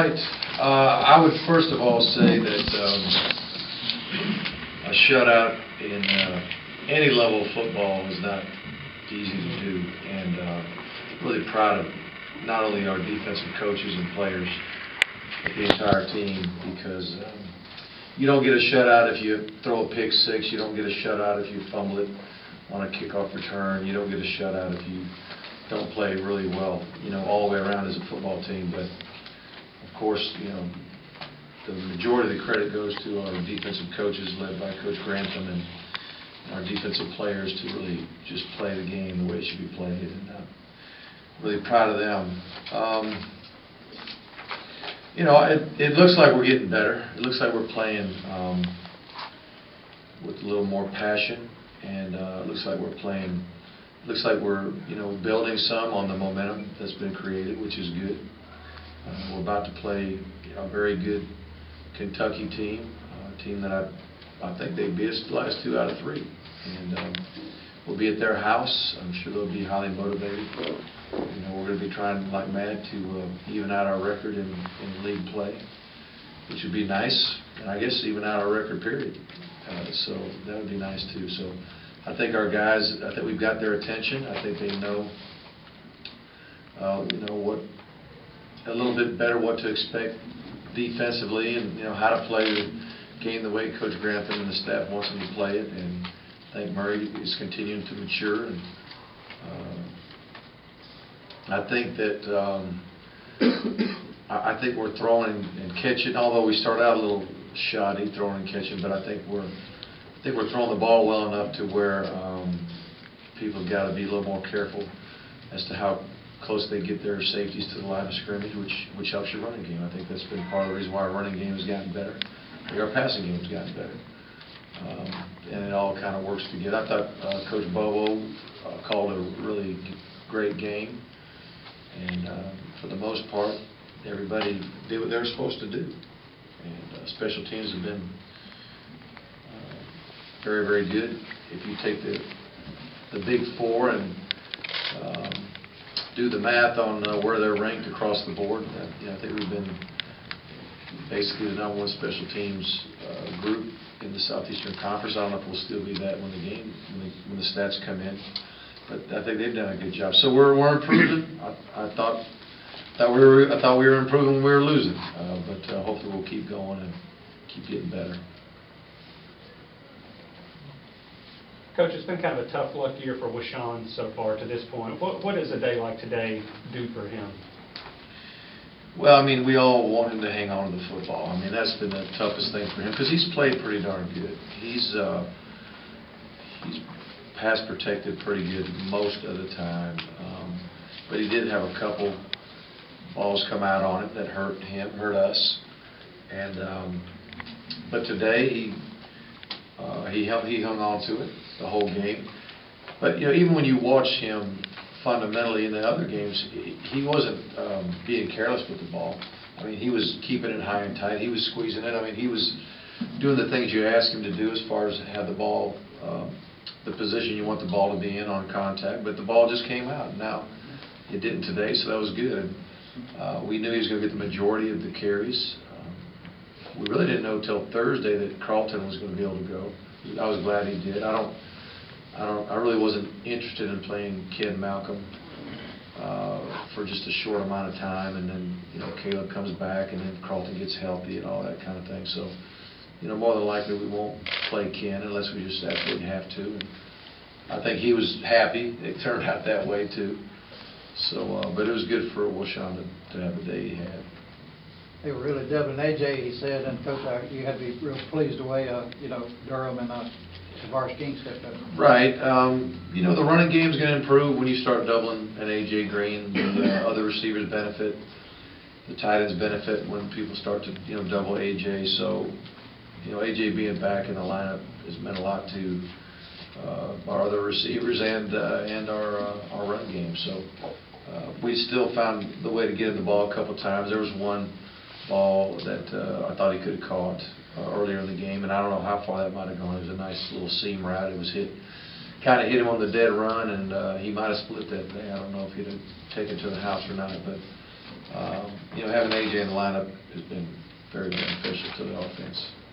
right. I would first of all say that a shutout in any level of football is not easy to do, and really proud of not only our defensive coaches and players, but the entire team, because you don't get a shutout if you throw a pick six. You don't get a shutout if you fumble it on a kickoff return. You don't get a shutout if you don't play really well, all the way around as a football team. But of course, the majority of the credit goes to our defensive coaches led by Coach Grantham and our defensive players to really just play the game the way it should be played, and really proud of them. It looks like we're getting better. It looks like we're playing with a little more passion, and it looks like we're playing. Looks like we're building some on the momentum that's been created, which is good. We're about to play a very good Kentucky team, a team that I think they beat us the last 2 out of 3, and we'll be at their house. I'm sure they'll be highly motivated. We're going to be trying like mad to even out our record in league play, which would be nice, and I guess even out our record period. So that would be nice too. So I think our guys, I think we've got their attention. I think they know, what a little bit better what to expect defensively, and how to play the game the way Coach Grantham and the staff wants them to play it. And I think Murray is continuing to mature, and I think that I think we're throwing and catching. Although we start out a little shoddy throwing and catching, but I think we're throwing the ball well enough to where people have got to be a little more careful as to how close they get their safeties to the line of scrimmage, which helps your running game. I think that's been part of the reason why our running game has gotten better. I think our passing game has gotten better. And it all kind of works together. I thought Coach Bobo called a really great game. And for the most part, everybody did what they were supposed to do. And special teams have been very, very good. If you take the Big Four and do the math on where they're ranked across the board, I think we've been basically the #1 special teams group in the Southeastern Conference. I don't know if we'll still be that when the stats come in, but I think they've done a good job. So we're improving. I thought we were improving when we were losing, but hopefully we'll keep going and keep getting better. Coach, it's been kind of a tough luck year for Washawn so far to this point. What does a day like today do for him? Well, we all want him to hang on to the football. That's been the toughest thing for him because he's played pretty darn good. He's pass protected pretty good most of the time, but he did have a couple balls come out on it that hurt him, hurt us, and but today he hung on to it the whole game. But even when you watch him fundamentally in the other games, he wasn't being careless with the ball. He was keeping it high and tight. He was squeezing it. He was doing the things you ask him to do as far as have the ball, the position you want the ball to be in on contact. But the ball just came out. Now it didn't today, so that was good. We knew he was going to get the majority of the carries. We really didn't know until Thursday that Carlton was going to be able to go. I was glad he did. I really wasn't interested in playing Ken Malcolm for just a short amount of time, and then Caleb comes back, and then Carlton gets healthy and all that kind of thing. So more than likely we won't play Ken unless we just absolutely have to. And I think he was happy. It turned out that way too. So, but it was good for Washawn to have the day he had. They were really doubling AJ, he said, and Coach, you had to be real pleased the way Durham and Tavares King stepped up. Right. The running game is going to improve when you start doubling an AJ Green. The other receivers benefit. The tight ends benefit when people start to double AJ. So AJ being back in the lineup has meant a lot to our other receivers and our run game. So we still found the way to get him the ball a couple times. There was one ball that I thought he could have caught earlier in the game, and I don't know how far that might have gone. It was a nice little seam route. It was kind of hit him on the dead run, and he might have split that thing. I don't know if he'd have taken it to the house or not, but having having AJ in the lineup has been very beneficial to the offense.